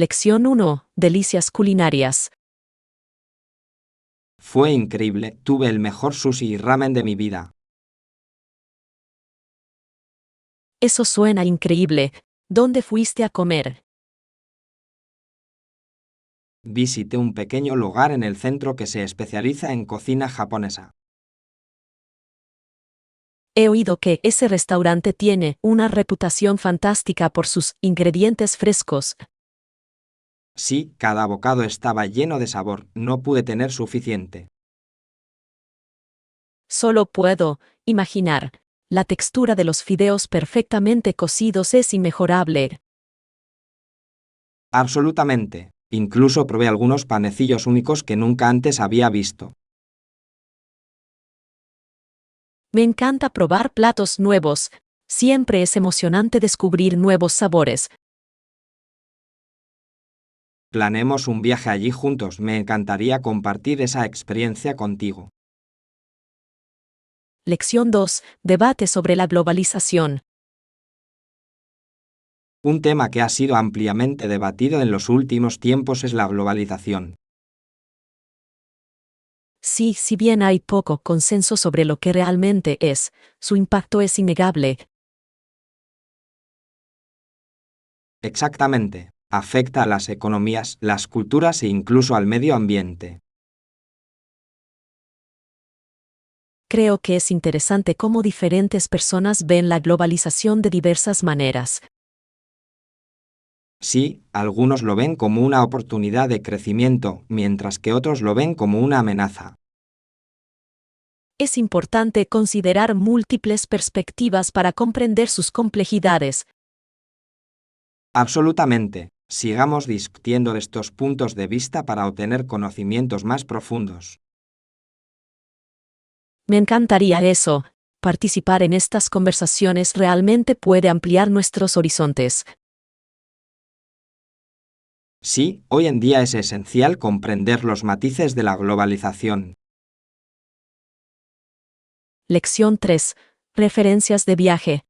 Lección 1. Delicias culinarias. Fue increíble, tuve el mejor sushi y ramen de mi vida. Eso suena increíble. ¿Dónde fuiste a comer? Visité un pequeño lugar en el centro que se especializa en cocina japonesa. He oído que ese restaurante tiene una reputación fantástica por sus ingredientes frescos. Sí, cada bocado estaba lleno de sabor, no pude tener suficiente. Solo puedo imaginar. La textura de los fideos perfectamente cocidos es inmejorable. Absolutamente. Incluso probé algunos panecillos únicos que nunca antes había visto. Me encanta probar platos nuevos. Siempre es emocionante descubrir nuevos sabores. Planeemos un viaje allí juntos, me encantaría compartir esa experiencia contigo. Lección 2. Debate sobre la globalización. Un tema que ha sido ampliamente debatido en los últimos tiempos es la globalización. Sí, si bien hay poco consenso sobre lo que realmente es, su impacto es innegable. Exactamente. Afecta a las economías, las culturas e incluso al medio ambiente. Creo que es interesante cómo diferentes personas ven la globalización de diversas maneras. Sí, algunos lo ven como una oportunidad de crecimiento, mientras que otros lo ven como una amenaza. Es importante considerar múltiples perspectivas para comprender sus complejidades. Absolutamente. Sigamos discutiendo estos puntos de vista para obtener conocimientos más profundos. Me encantaría eso. Participar en estas conversaciones realmente puede ampliar nuestros horizontes. Sí, hoy en día es esencial comprender los matices de la globalización. Lección 3. Referencias de viaje.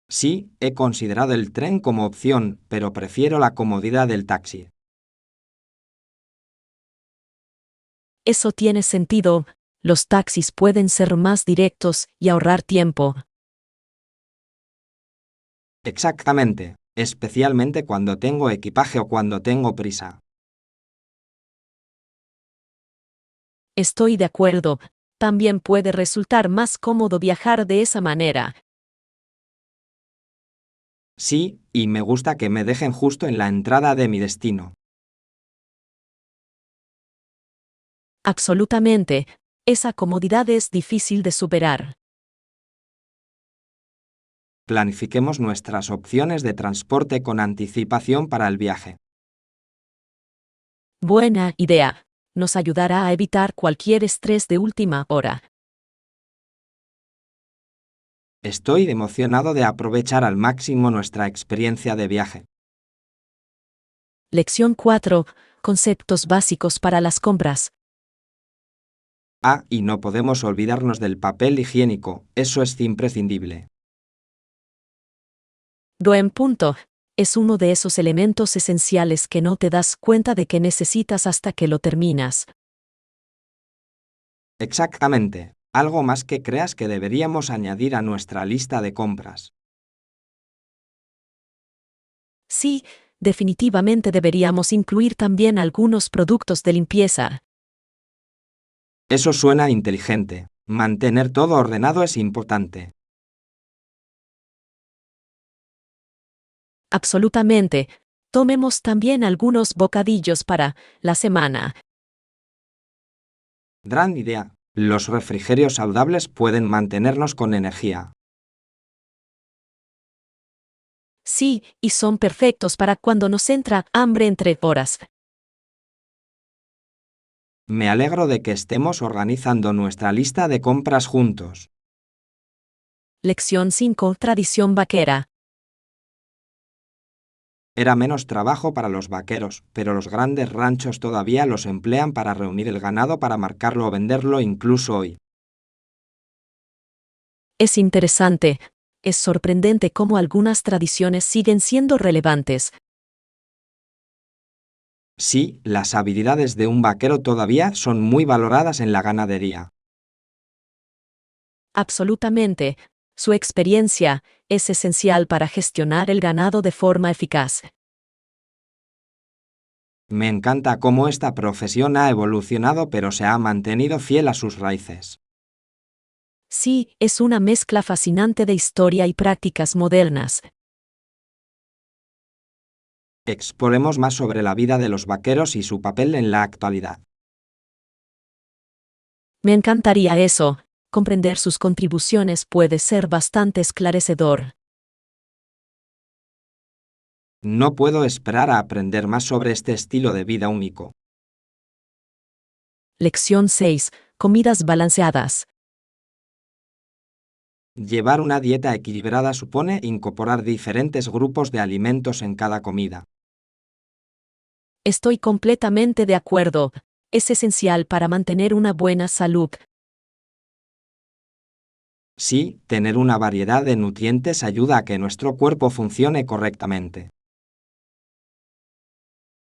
Sí, he considerado el tren como opción, pero prefiero la comodidad del taxi. Eso tiene sentido. Los taxis pueden ser más directos y ahorrar tiempo. Exactamente, especialmente cuando tengo equipaje o cuando tengo prisa. Estoy de acuerdo. También puede resultar más cómodo viajar de esa manera. Sí, y me gusta que me dejen justo en la entrada de mi destino. Absolutamente. Esa comodidad es difícil de superar. Planifiquemos nuestras opciones de transporte con anticipación para el viaje. Buena idea. Nos ayudará a evitar cualquier estrés de última hora. Estoy emocionado de aprovechar al máximo nuestra experiencia de viaje. Lección 4. Conceptos básicos para las compras. Ah, y no podemos olvidarnos del papel higiénico, eso es imprescindible. Buen punto. Es uno de esos elementos esenciales que no te das cuenta de que necesitas hasta que lo terminas. Exactamente, algo más que creas que deberíamos añadir a nuestra lista de compras. Sí, definitivamente deberíamos incluir también algunos productos de limpieza. Eso suena inteligente. Mantener todo ordenado es importante. Absolutamente. Tomemos también algunos bocadillos para la semana. Gran idea. Los refrigerios saludables pueden mantenernos con energía. Sí, y son perfectos para cuando nos entra hambre entre horas. Me alegro de que estemos organizando nuestra lista de compras juntos. Lección 5. Tradición vaquera. Era menos trabajo para los vaqueros, pero los grandes ranchos todavía los emplean para reunir el ganado para marcarlo o venderlo incluso hoy. Es interesante. Es sorprendente cómo algunas tradiciones siguen siendo relevantes. Sí, las habilidades de un vaquero todavía son muy valoradas en la ganadería. Absolutamente. Su experiencia es esencial para gestionar el ganado de forma eficaz. Me encanta cómo esta profesión ha evolucionado pero se ha mantenido fiel a sus raíces. Sí, es una mezcla fascinante de historia y prácticas modernas. Exploremos más sobre la vida de los vaqueros y su papel en la actualidad. Me encantaría eso. Comprender sus contribuciones puede ser bastante esclarecedor. No puedo esperar a aprender más sobre este estilo de vida único. Lección 6. Comidas balanceadas. Llevar una dieta equilibrada supone incorporar diferentes grupos de alimentos en cada comida. Estoy completamente de acuerdo. Es esencial para mantener una buena salud. Sí, tener una variedad de nutrientes ayuda a que nuestro cuerpo funcione correctamente.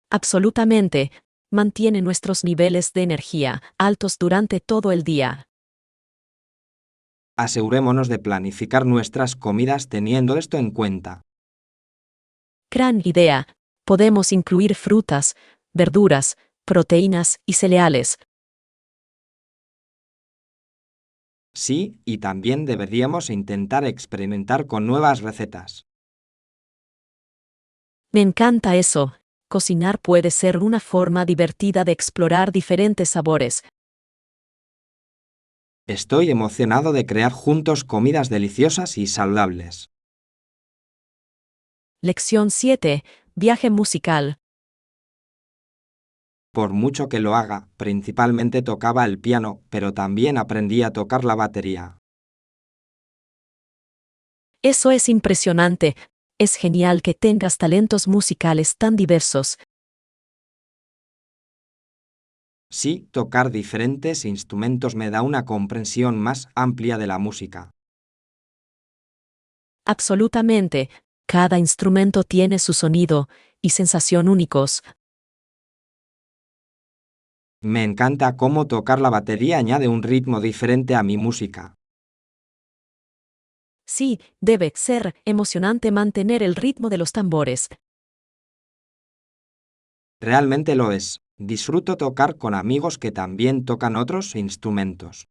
Absolutamente. Mantiene nuestros niveles de energía altos durante todo el día. Asegurémonos de planificar nuestras comidas teniendo esto en cuenta. Gran idea. Podemos incluir frutas, verduras, proteínas y cereales. Sí, y también deberíamos intentar experimentar con nuevas recetas. Me encanta eso. Cocinar puede ser una forma divertida de explorar diferentes sabores. Estoy emocionado de crear juntos comidas deliciosas y saludables. Lección 7. Viaje musical. Por mucho que lo haga, principalmente tocaba el piano, pero también aprendí a tocar la batería. Eso es impresionante. Es genial que tengas talentos musicales tan diversos. Sí, tocar diferentes instrumentos me da una comprensión más amplia de la música. Absolutamente. Cada instrumento tiene su sonido y sensación únicos. Me encanta cómo tocar la batería añade un ritmo diferente a mi música. Sí, debe ser emocionante mantener el ritmo de los tambores. Realmente lo es. Disfruto tocar con amigos que también tocan otros instrumentos.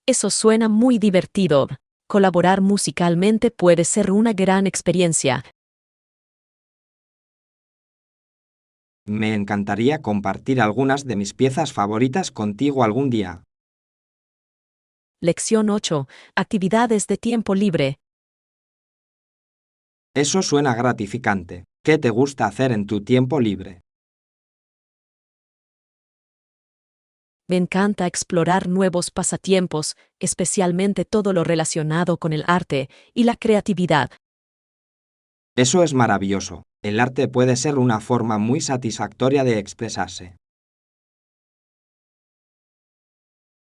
Eso suena muy divertido. Colaborar musicalmente puede ser una gran experiencia. Me encantaría compartir algunas de mis piezas favoritas contigo algún día. Lección 8. Actividades de tiempo libre. Eso suena gratificante. ¿Qué te gusta hacer en tu tiempo libre? Me encanta explorar nuevos pasatiempos, especialmente todo lo relacionado con el arte y la creatividad. Eso es maravilloso. El arte puede ser una forma muy satisfactoria de expresarse.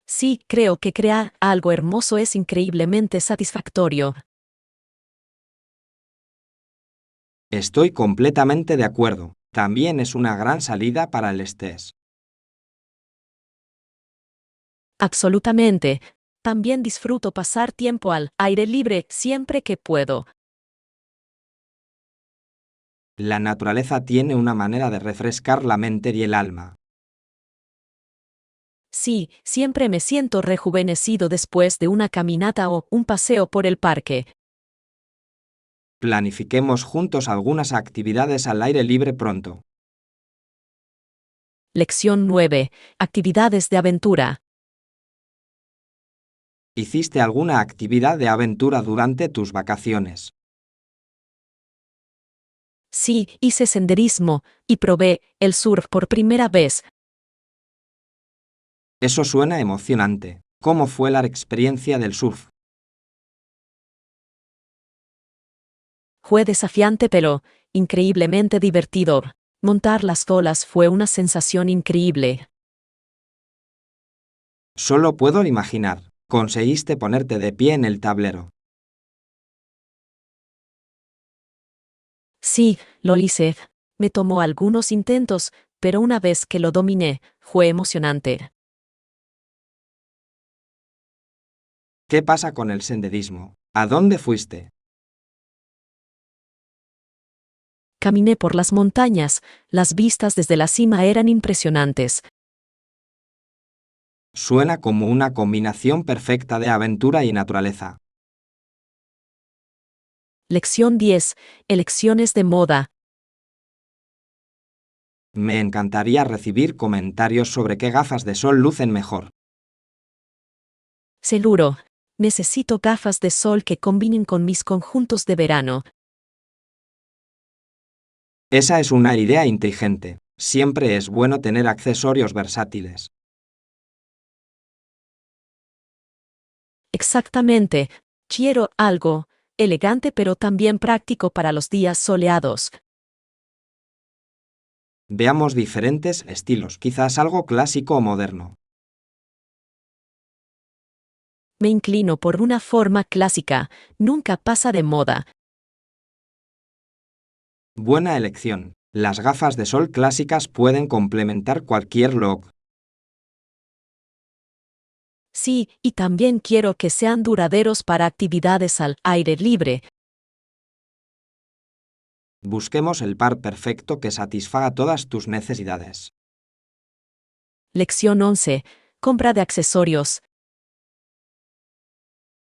Sí, creo que crear algo hermoso es increíblemente satisfactorio. Estoy completamente de acuerdo. También es una gran salida para el estrés. Absolutamente. También disfruto pasar tiempo al aire libre siempre que puedo. La naturaleza tiene una manera de refrescar la mente y el alma. Sí, siempre me siento rejuvenecido después de una caminata o un paseo por el parque. Planifiquemos juntos algunas actividades al aire libre pronto. Lección 9. Actividades de aventura. ¿Hiciste alguna actividad de aventura durante tus vacaciones? Sí, hice senderismo y probé el surf por primera vez. Eso suena emocionante. ¿Cómo fue la experiencia del surf? Fue desafiante pero increíblemente divertido. Montar las olas fue una sensación increíble. Solo puedo imaginar. Conseguiste ponerte de pie en el tablero. Sí, lo hice. Me tomó algunos intentos, pero una vez que lo dominé, fue emocionante. ¿Qué pasa con el senderismo? ¿A dónde fuiste? Caminé por las montañas, las vistas desde la cima eran impresionantes. Suena como una combinación perfecta de aventura y naturaleza. Lección 10. Elecciones de moda. Me encantaría recibir comentarios sobre qué gafas de sol lucen mejor. Seguro. Necesito gafas de sol que combinen con mis conjuntos de verano. Esa es una idea inteligente. Siempre es bueno tener accesorios versátiles. Exactamente. Quiero algo elegante pero también práctico para los días soleados. Veamos diferentes estilos, quizás algo clásico o moderno. Me inclino por una forma clásica, nunca pasa de moda. Buena elección. Las gafas de sol clásicas pueden complementar cualquier look. Sí, y también quiero que sean duraderos para actividades al aire libre. Busquemos el par perfecto que satisfaga todas tus necesidades. Lección 11. Compra de accesorios.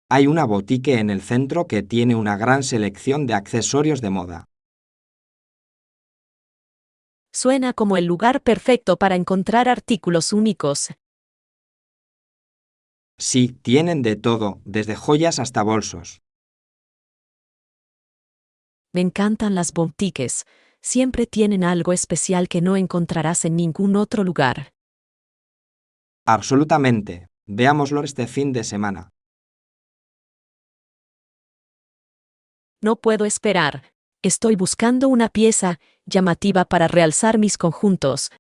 Hay una boutique en el centro que tiene una gran selección de accesorios de moda. Suena como el lugar perfecto para encontrar artículos únicos. Sí, tienen de todo, desde joyas hasta bolsos. Me encantan las boutiques. Siempre tienen algo especial que no encontrarás en ningún otro lugar. Absolutamente. Veámoslo este fin de semana. No puedo esperar. Estoy buscando una pieza llamativa para realzar mis conjuntos.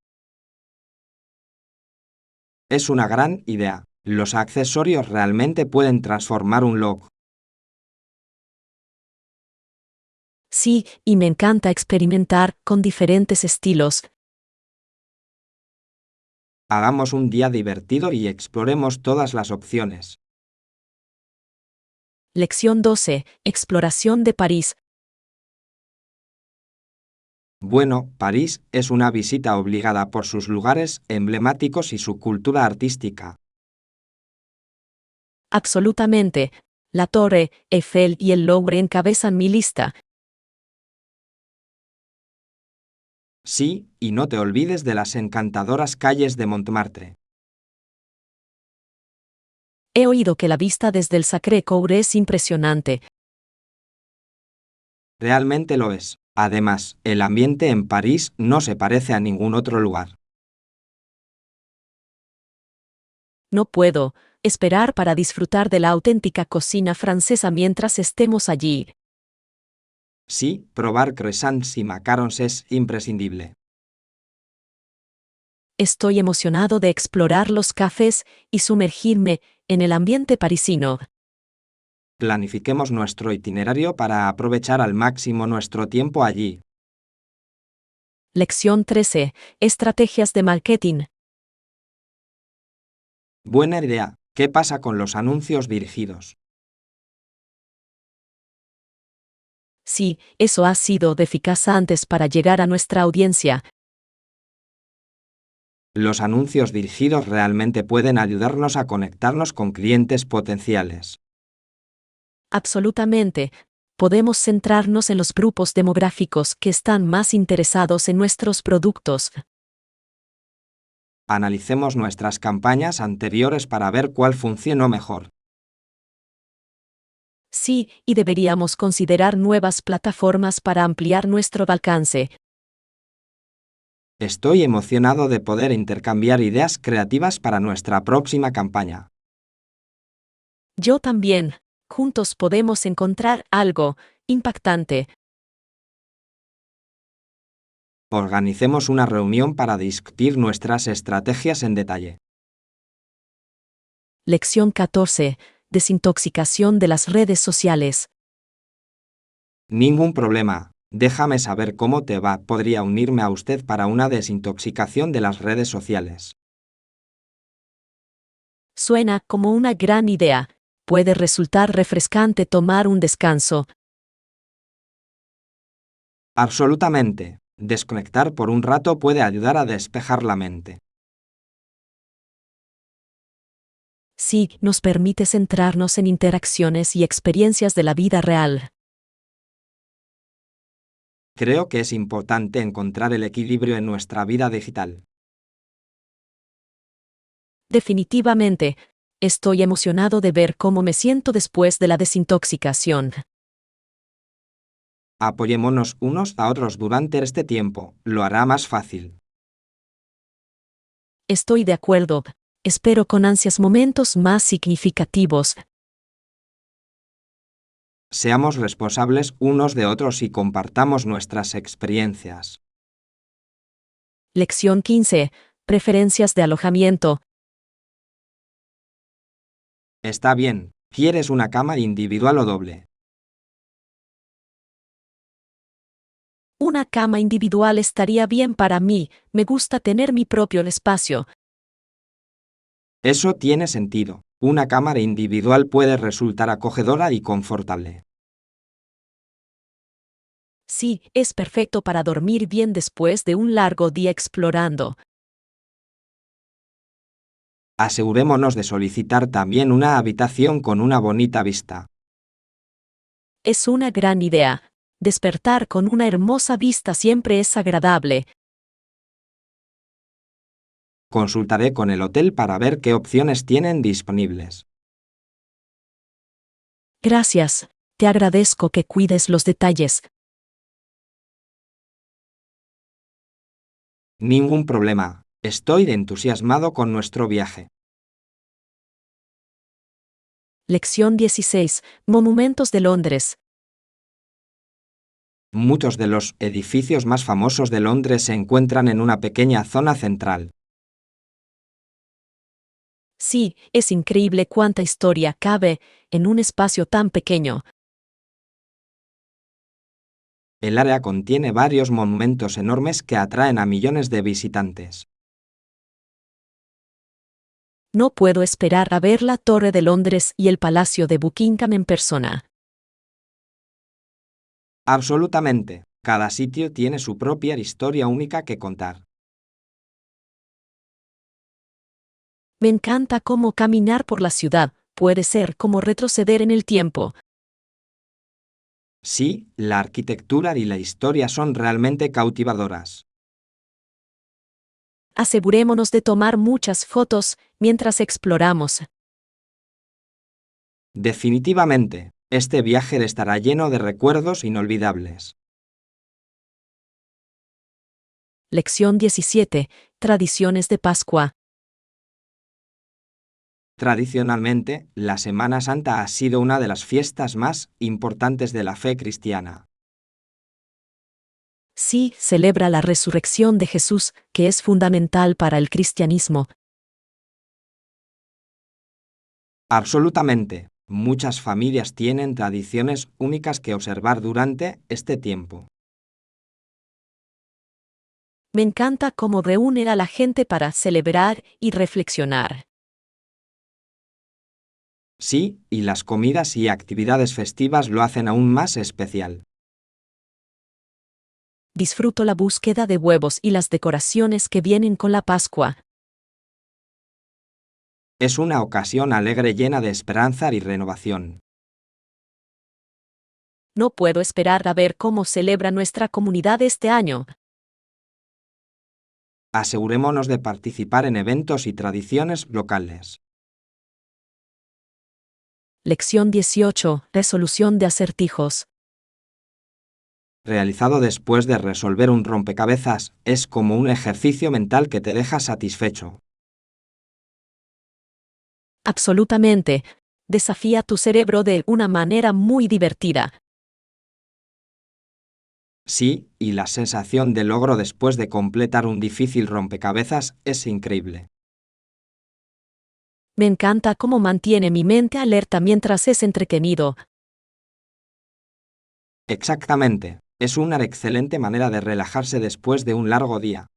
Es una gran idea. Los accesorios realmente pueden transformar un look. Sí, y me encanta experimentar con diferentes estilos. Hagamos un día divertido y exploremos todas las opciones. Lección 12. Exploración de París. Bueno, París es una visita obligada por sus lugares emblemáticos y su cultura artística. Absolutamente. La Torre Eiffel y el Louvre encabezan mi lista. Sí, y no te olvides de las encantadoras calles de Montmartre. He oído que la vista desde el Sacré-Cœur es impresionante. Realmente lo es. Además, el ambiente en París no se parece a ningún otro lugar. No puedo esperar para disfrutar de la auténtica cocina francesa mientras estemos allí. Sí, probar croissants y macarons es imprescindible. Estoy emocionado de explorar los cafés y sumergirme en el ambiente parisino. Planifiquemos nuestro itinerario para aprovechar al máximo nuestro tiempo allí. Lección 13. Estrategias de marketing. Buena idea. ¿Qué pasa con los anuncios dirigidos? Sí, eso ha sido de eficaz antes para llegar a nuestra audiencia. Los anuncios dirigidos realmente pueden ayudarnos a conectarnos con clientes potenciales. Absolutamente. Podemos centrarnos en los grupos demográficos que están más interesados en nuestros productos. Analicemos nuestras campañas anteriores para ver cuál funcionó mejor. Sí, y deberíamos considerar nuevas plataformas para ampliar nuestro alcance. Estoy emocionado de poder intercambiar ideas creativas para nuestra próxima campaña. Yo también. Juntos podemos encontrar algo impactante. Organicemos una reunión para discutir nuestras estrategias en detalle. Lección 14. Desintoxicación de las redes sociales. Ningún problema. Déjame saber cómo te va. Podría unirme a usted para una desintoxicación de las redes sociales. Suena como una gran idea. Puede resultar refrescante tomar un descanso. Absolutamente. Desconectar por un rato puede ayudar a despejar la mente. Sí, nos permite centrarnos en interacciones y experiencias de la vida real. Creo que es importante encontrar el equilibrio en nuestra vida digital. Definitivamente, estoy emocionado de ver cómo me siento después de la desintoxicación. Apoyémonos unos a otros durante este tiempo, lo hará más fácil. Estoy de acuerdo. Espero con ansias momentos más significativos. Seamos responsables unos de otros y compartamos nuestras experiencias. Lección 15. Preferencias de alojamiento. Está bien. ¿Quieres una cama individual o doble? Una cama individual estaría bien para mí. Me gusta tener mi propio espacio. Eso tiene sentido. Una cámara individual puede resultar acogedora y confortable. Sí, es perfecto para dormir bien después de un largo día explorando. Asegurémonos de solicitar también una habitación con una bonita vista. Es una gran idea. Despertar con una hermosa vista siempre es agradable. Consultaré con el hotel para ver qué opciones tienen disponibles. Gracias. Te agradezco que cuides los detalles. Ningún problema. Estoy entusiasmado con nuestro viaje. Lección 16. Monumentos de Londres. Muchos de los edificios más famosos de Londres se encuentran en una pequeña zona central. Sí, es increíble cuánta historia cabe en un espacio tan pequeño. El área contiene varios monumentos enormes que atraen a millones de visitantes. No puedo esperar a ver la Torre de Londres y el Palacio de Buckingham en persona. Absolutamente. Cada sitio tiene su propia historia única que contar. Me encanta cómo caminar por la ciudad puede ser como retroceder en el tiempo. Sí, la arquitectura y la historia son realmente cautivadoras. Asegurémonos de tomar muchas fotos mientras exploramos. Definitivamente, este viaje estará lleno de recuerdos inolvidables. Lección 17. Tradiciones de Pascua. Tradicionalmente, la Semana Santa ha sido una de las fiestas más importantes de la fe cristiana. Sí, celebra la resurrección de Jesús, que es fundamental para el cristianismo. Absolutamente. Muchas familias tienen tradiciones únicas que observar durante este tiempo. Me encanta cómo reúne a la gente para celebrar y reflexionar. Sí, y las comidas y actividades festivas lo hacen aún más especial. Disfruto la búsqueda de huevos y las decoraciones que vienen con la Pascua. Es una ocasión alegre llena de esperanza y renovación. No puedo esperar a ver cómo celebra nuestra comunidad este año. Asegurémonos de participar en eventos y tradiciones locales. Lección 18. Resolución de acertijos. Realizado después de resolver un rompecabezas, es como un ejercicio mental que te deja satisfecho. Absolutamente. Desafía tu cerebro de una manera muy divertida. Sí, y la sensación de logro después de completar un difícil rompecabezas es increíble. Me encanta cómo mantiene mi mente alerta mientras es entretenido. Exactamente. Es una excelente manera de relajarse después de un largo día.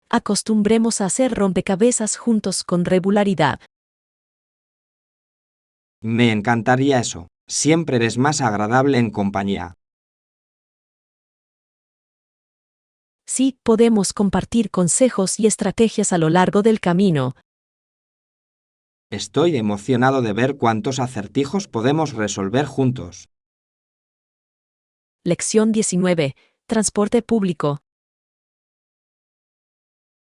Acostumbremos a hacer rompecabezas juntos con regularidad. Me encantaría eso. Siempre eres más agradable en compañía. Sí, podemos compartir consejos y estrategias a lo largo del camino. Estoy emocionado de ver cuántos acertijos podemos resolver juntos. Lección 19. Transporte público.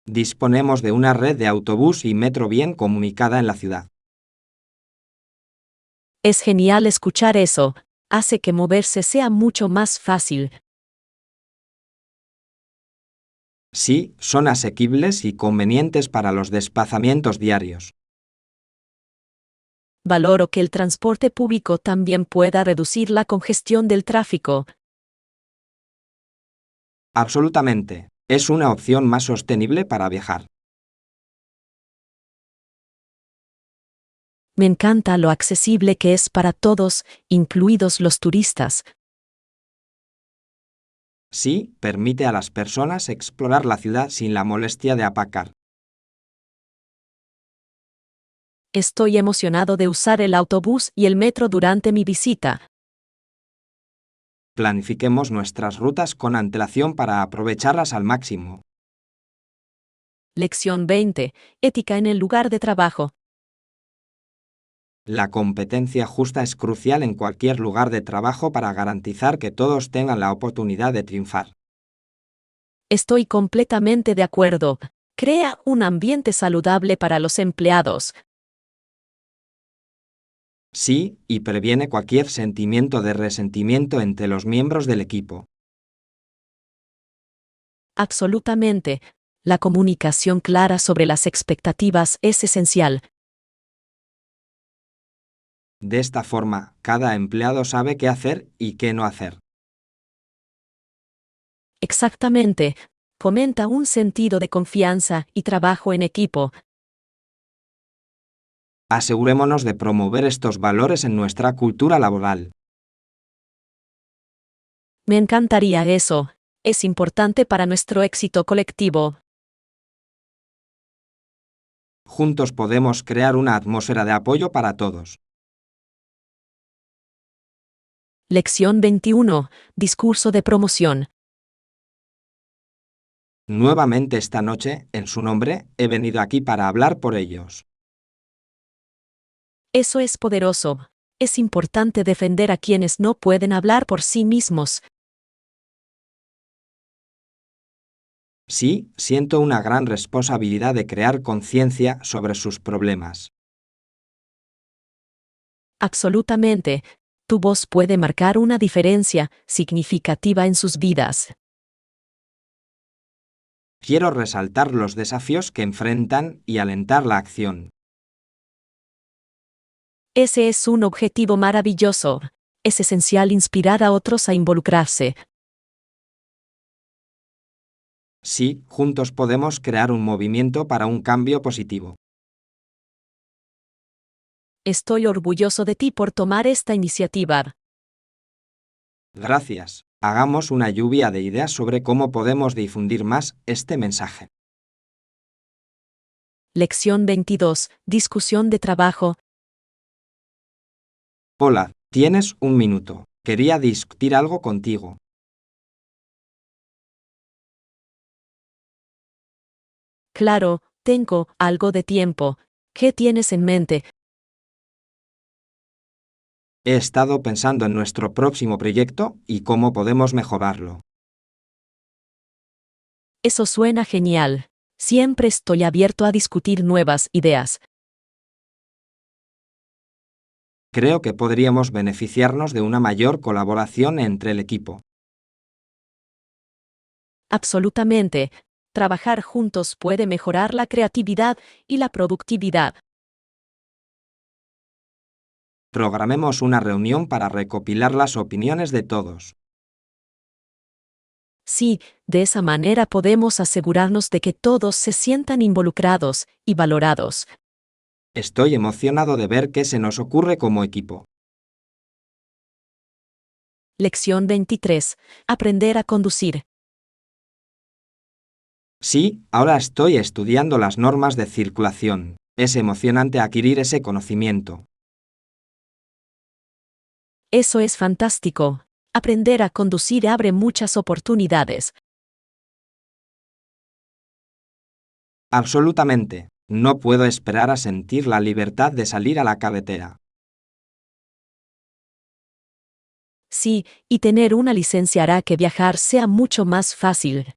Disponemos de una red de autobús y metro bien comunicada en la ciudad. Es genial escuchar eso. Hace que moverse sea mucho más fácil. Sí, son asequibles y convenientes para los desplazamientos diarios. Valoro que el transporte público también pueda reducir la congestión del tráfico. Absolutamente. Es una opción más sostenible para viajar. Me encanta lo accesible que es para todos, incluidos los turistas. Sí, permite a las personas explorar la ciudad sin la molestia de aparcar. Estoy emocionado de usar el autobús y el metro durante mi visita. Planifiquemos nuestras rutas con antelación para aprovecharlas al máximo. Lección 20. Ética en el lugar de trabajo. La competencia justa es crucial en cualquier lugar de trabajo para garantizar que todos tengan la oportunidad de triunfar. Estoy completamente de acuerdo. Crea un ambiente saludable para los empleados. Sí, y previene cualquier sentimiento de resentimiento entre los miembros del equipo. Absolutamente. La comunicación clara sobre las expectativas es esencial. De esta forma, cada empleado sabe qué hacer y qué no hacer. Exactamente. Fomenta un sentido de confianza y trabajo en equipo. Asegurémonos de promover estos valores en nuestra cultura laboral. Me encantaría eso. Es importante para nuestro éxito colectivo. Juntos podemos crear una atmósfera de apoyo para todos. Lección 21. Discurso de promoción. Nuevamente esta noche, en su nombre, he venido aquí para hablar por ellos. Eso es poderoso. Es importante defender a quienes no pueden hablar por sí mismos. Sí, siento una gran responsabilidad de crear conciencia sobre sus problemas. Absolutamente. Tu voz puede marcar una diferencia significativa en sus vidas. Quiero resaltar los desafíos que enfrentan y alentar la acción. Ese es un objetivo maravilloso. Es esencial inspirar a otros a involucrarse. Sí, juntos podemos crear un movimiento para un cambio positivo. Estoy orgulloso de ti por tomar esta iniciativa. Gracias. Hagamos una lluvia de ideas sobre cómo podemos difundir más este mensaje. Lección 22. Discusión de trabajo. Hola, tienes un minuto. Quería discutir algo contigo. Claro, tengo algo de tiempo. ¿Qué tienes en mente? He estado pensando en nuestro próximo proyecto y cómo podemos mejorarlo. Eso suena genial. Siempre estoy abierto a discutir nuevas ideas. Creo que podríamos beneficiarnos de una mayor colaboración entre el equipo. Absolutamente. Trabajar juntos puede mejorar la creatividad y la productividad. Programemos una reunión para recopilar las opiniones de todos. Sí, de esa manera podemos asegurarnos de que todos se sientan involucrados y valorados. Estoy emocionado de ver qué se nos ocurre como equipo. Lección 23. Aprender a conducir. Sí, ahora estoy estudiando las normas de circulación. Es emocionante adquirir ese conocimiento. Eso es fantástico. Aprender a conducir abre muchas oportunidades. Absolutamente. No puedo esperar a sentir la libertad de salir a la carretera. Sí, y tener una licencia hará que viajar sea mucho más fácil.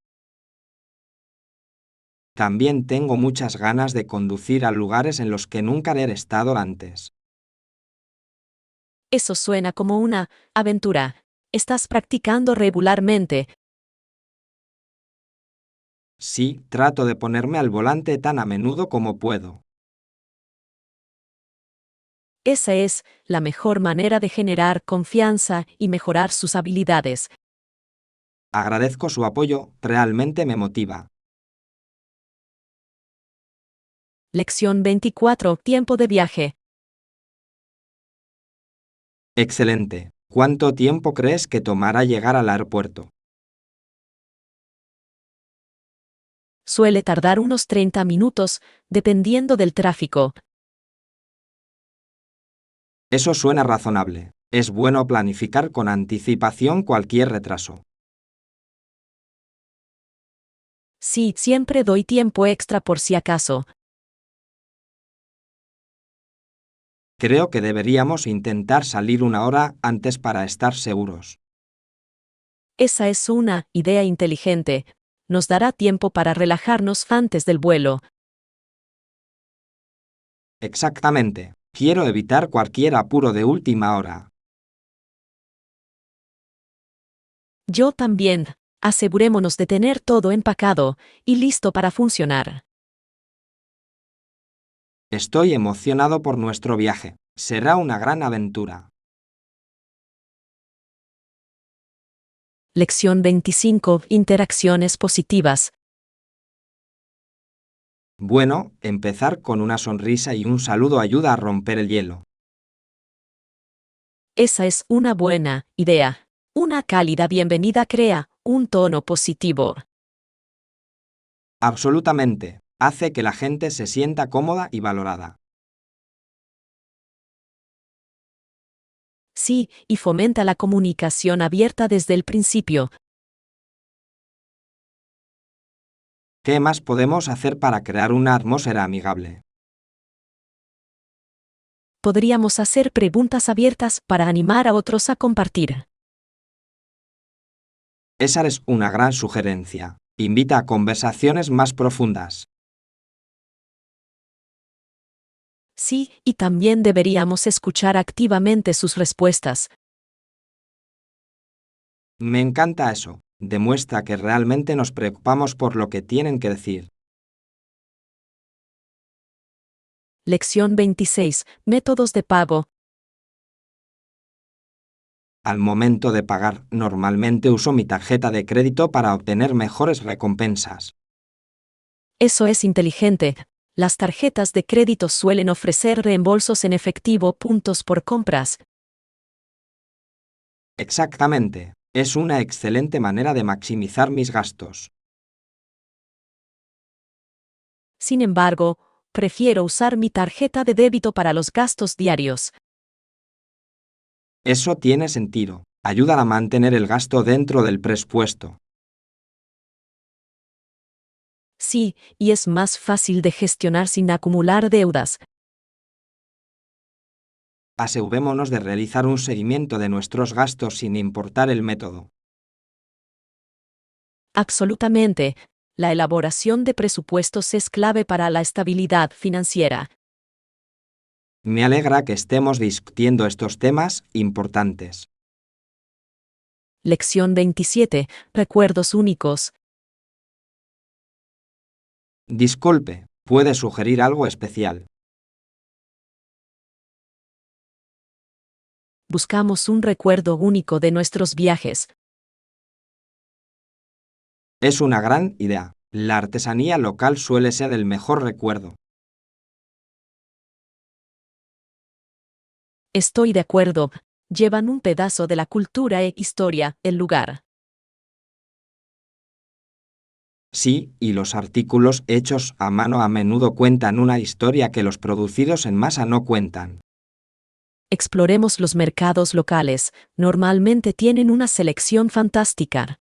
También tengo muchas ganas de conducir a lugares en los que nunca he estado antes. Eso suena como una aventura. ¿Estás practicando regularmente? Sí, trato de ponerme al volante tan a menudo como puedo. Esa es la mejor manera de generar confianza y mejorar sus habilidades. Agradezco su apoyo, realmente me motiva. Lección 24. Tiempo de viaje. Excelente. ¿Cuánto tiempo crees que tomará llegar al aeropuerto? Suele tardar unos 30 minutos, dependiendo del tráfico. Eso suena razonable. Es bueno planificar con anticipación cualquier retraso. Sí, siempre doy tiempo extra por si acaso. Creo que deberíamos intentar salir una hora antes para estar seguros. Esa es una idea inteligente. Nos dará tiempo para relajarnos antes del vuelo. Exactamente. Quiero evitar cualquier apuro de última hora. Yo también. Asegurémonos de tener todo empacado y listo para funcionar. Estoy emocionado por nuestro viaje. Será una gran aventura. Lección 25. Interacciones positivas. Bueno, empezar con una sonrisa y un saludo ayuda a romper el hielo. Esa es una buena idea. Una cálida bienvenida crea un tono positivo. Absolutamente. Hace que la gente se sienta cómoda y valorada. Sí, y fomenta la comunicación abierta desde el principio. ¿Qué más podemos hacer para crear una atmósfera amigable? Podríamos hacer preguntas abiertas para animar a otros a compartir. Esa es una gran sugerencia. Invita a conversaciones más profundas. Sí, y también deberíamos escuchar activamente sus respuestas. Me encanta eso. Demuestra que realmente nos preocupamos por lo que tienen que decir. Lección 26. Métodos de pago. Al momento de pagar, normalmente uso mi tarjeta de crédito para obtener mejores recompensas. Eso es inteligente. Las tarjetas de crédito suelen ofrecer reembolsos en efectivo, puntos por compras. Exactamente. Es una excelente manera de maximizar mis gastos. Sin embargo, prefiero usar mi tarjeta de débito para los gastos diarios. Eso tiene sentido. Ayuda a mantener el gasto dentro del presupuesto. Sí, y es más fácil de gestionar sin acumular deudas. Asegurémonos de realizar un seguimiento de nuestros gastos sin importar el método. Absolutamente. La elaboración de presupuestos es clave para la estabilidad financiera. Me alegra que estemos discutiendo estos temas importantes. Lección 27. Recuerdos únicos. Disculpe, ¿puede sugerir algo especial? Buscamos un recuerdo único de nuestros viajes. Es una gran idea. La artesanía local suele ser el mejor recuerdo. Estoy de acuerdo. Llevan un pedazo de la cultura e historia, el lugar. Sí, y los artículos hechos a mano a menudo cuentan una historia que los producidos en masa no cuentan. Exploremos los mercados locales. Normalmente tienen una selección fantástica.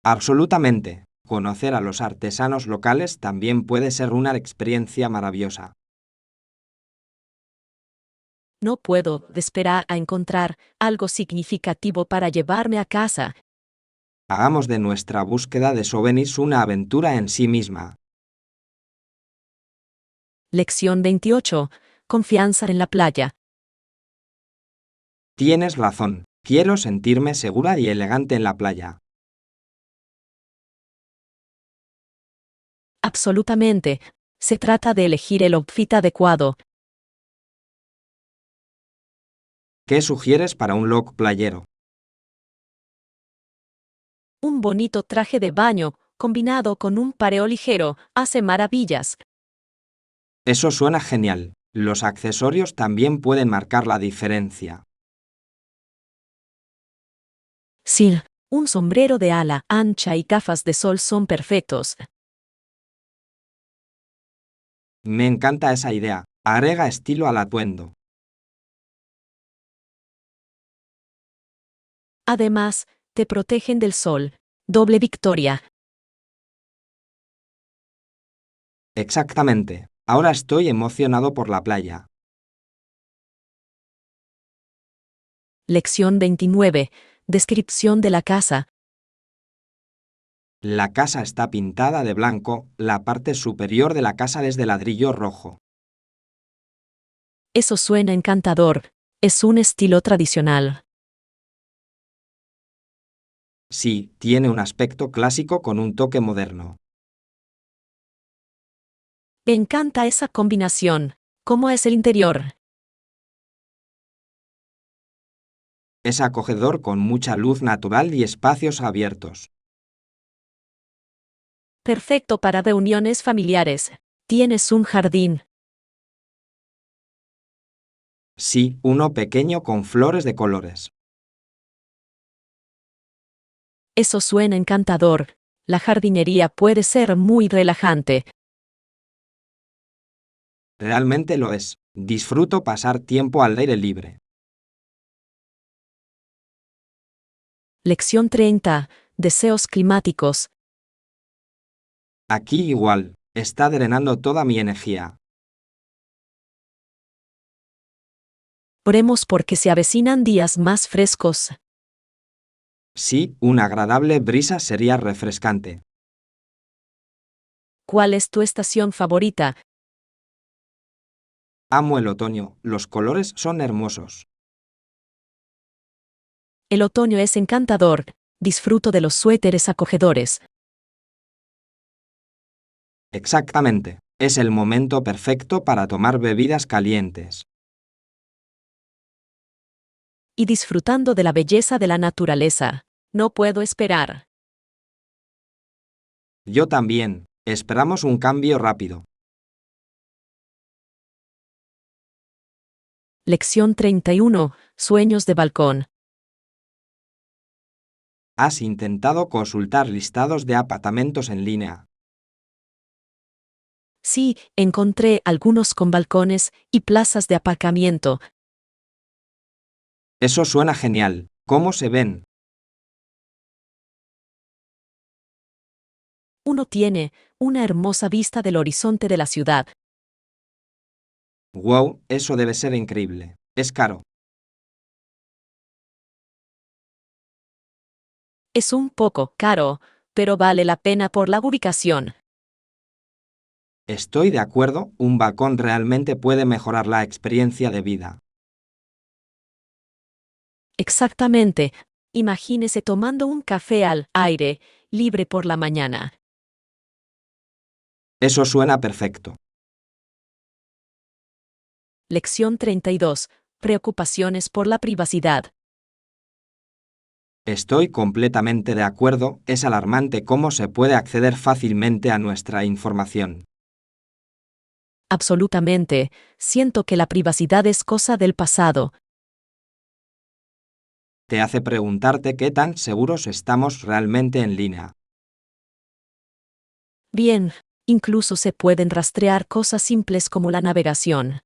Absolutamente. Conocer a los artesanos locales también puede ser una experiencia maravillosa. No puedo esperar a encontrar algo significativo para llevarme a casa. Hagamos de nuestra búsqueda de souvenirs una aventura en sí misma. Lección 28. Confianza en la playa. Tienes razón. Quiero sentirme segura y elegante en la playa. Absolutamente. Se trata de elegir el outfit adecuado. ¿Qué sugieres para un look playero? Un bonito traje de baño, combinado con un pareo ligero, hace maravillas. Eso suena genial. Los accesorios también pueden marcar la diferencia. Sí, un sombrero de ala ancha y gafas de sol son perfectos. Me encanta esa idea. Agrega estilo al atuendo. Además, te protegen del sol. Doble victoria. Exactamente. Ahora estoy emocionado por la playa. Lección 29. Descripción de la casa. La casa está pintada de blanco, la parte superior de la casa es de ladrillo rojo. Eso suena encantador. Es un estilo tradicional. Sí, tiene un aspecto clásico con un toque moderno. Me encanta esa combinación. ¿Cómo es el interior? Es acogedor con mucha luz natural y espacios abiertos. Perfecto para reuniones familiares. Tienes un jardín. Sí, uno pequeño con flores de colores. Eso suena encantador. La jardinería puede ser muy relajante. Realmente lo es. Disfruto pasar tiempo al aire libre. Lección 30. Deseos climáticos. Aquí igual, está drenando toda mi energía. Oremos porque se avecinan días más frescos. Sí, una agradable brisa sería refrescante. ¿Cuál es tu estación favorita? Amo el otoño, los colores son hermosos. El otoño es encantador. Disfruto de los suéteres acogedores. Exactamente, es el momento perfecto para tomar bebidas calientes. Y disfrutando de la belleza de la naturaleza. No puedo esperar. Yo también, esperamos un cambio rápido. Lección 31. Sueños de balcón. ¿Has intentado consultar listados de apartamentos en línea? Sí, encontré algunos con balcones y plazas de aparcamiento. Eso suena genial. ¿Cómo se ven? Uno tiene una hermosa vista del horizonte de la ciudad. Wow, eso debe ser increíble. Es caro. Es un poco caro, pero vale la pena por la ubicación. Estoy de acuerdo, un balcón realmente puede mejorar la experiencia de vida. Exactamente. Imagínese tomando un café al aire libre por la mañana. Eso suena perfecto. Lección 32. Preocupaciones por la privacidad. Estoy completamente de acuerdo, es alarmante cómo se puede acceder fácilmente a nuestra información. Absolutamente, siento que la privacidad es cosa del pasado. Te hace preguntarte qué tan seguros estamos realmente en línea. Bien, incluso se pueden rastrear cosas simples como la navegación.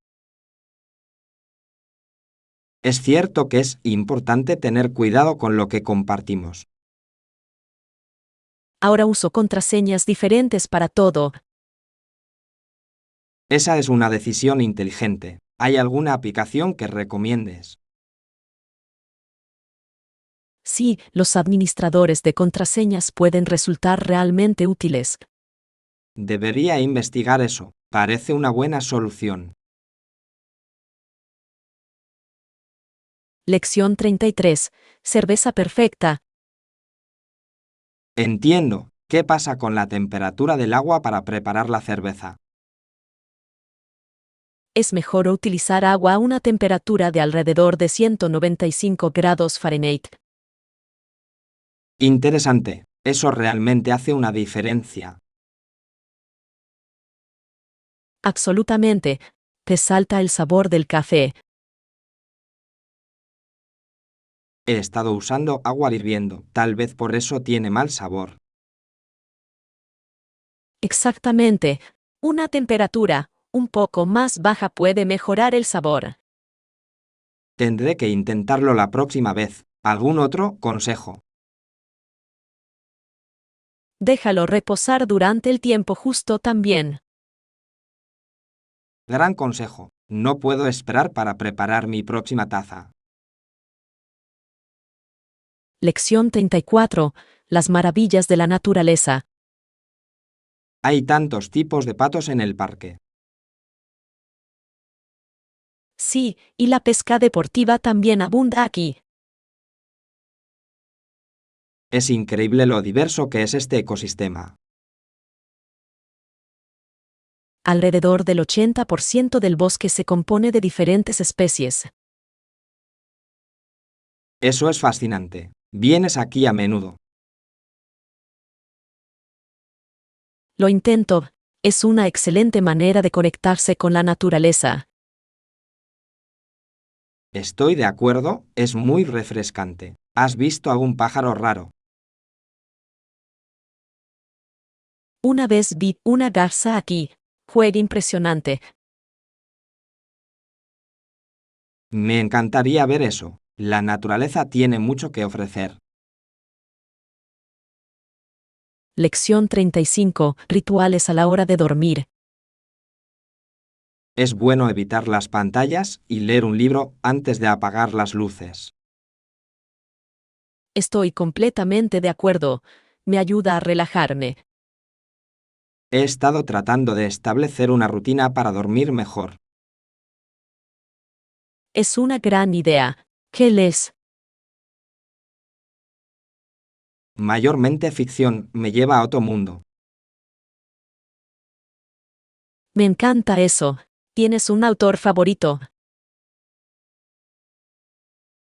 Es cierto que es importante tener cuidado con lo que compartimos. Ahora uso contraseñas diferentes para todo. Esa es una decisión inteligente. ¿Hay alguna aplicación que recomiendes? Sí, los administradores de contraseñas pueden resultar realmente útiles. Debería investigar eso. Parece una buena solución. Lección 33. Cerveza perfecta. Entiendo. ¿Qué pasa con la temperatura del agua para preparar la cerveza? Es mejor utilizar agua a una temperatura de alrededor de 195 grados Fahrenheit. Interesante. Eso realmente hace una diferencia. Absolutamente. Te salta el sabor del café. He estado usando agua hirviendo. Tal vez por eso tiene mal sabor. Exactamente. Una temperatura un poco más baja puede mejorar el sabor. Tendré que intentarlo la próxima vez. ¿Algún otro consejo? Déjalo reposar durante el tiempo justo también. Gran consejo. No puedo esperar para preparar mi próxima taza. Lección 34. Las maravillas de la naturaleza. Hay tantos tipos de patos en el parque. Sí, y la pesca deportiva también abunda aquí. Es increíble lo diverso que es este ecosistema. Alrededor del 80% del bosque se compone de diferentes especies. Eso es fascinante. ¿Vienes aquí a menudo? Lo intento. Es una excelente manera de conectarse con la naturaleza. Estoy de acuerdo, es muy refrescante. ¿Has visto algún pájaro raro? Una vez vi una garza aquí. Fue impresionante. Me encantaría ver eso. La naturaleza tiene mucho que ofrecer. Lección 35. Rituales a la hora de dormir. Es bueno evitar las pantallas y leer un libro antes de apagar las luces. Estoy completamente de acuerdo. Me ayuda a relajarme. He estado tratando de establecer una rutina para dormir mejor. Es una gran idea. ¿Qué lees? Mayormente ficción me lleva a otro mundo. Me encanta eso. ¿Tienes un autor favorito?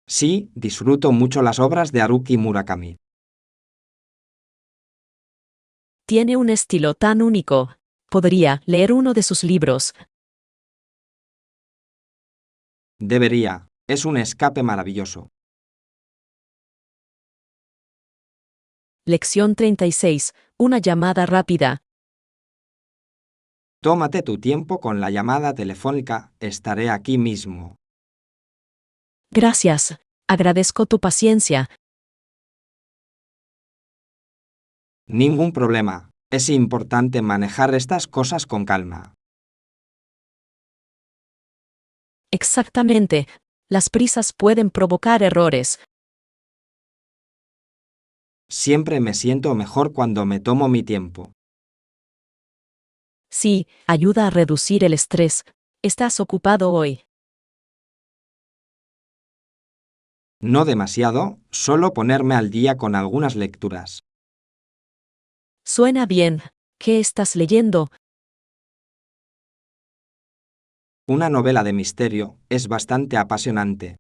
Sí, disfruto mucho las obras de Haruki Murakami. Tiene un estilo tan único. Podría leer uno de sus libros. Debería. Es un escape maravilloso. Lección 36. Una llamada rápida. Tómate tu tiempo con la llamada telefónica, estaré aquí mismo. Gracias. Agradezco tu paciencia. Ningún problema. Es importante manejar estas cosas con calma. Exactamente. Las prisas pueden provocar errores. Siempre me siento mejor cuando me tomo mi tiempo. Sí, ayuda a reducir el estrés. ¿Estás ocupado hoy? No demasiado, solo ponerme al día con algunas lecturas. Suena bien. ¿Qué estás leyendo? Una novela de misterio es bastante apasionante.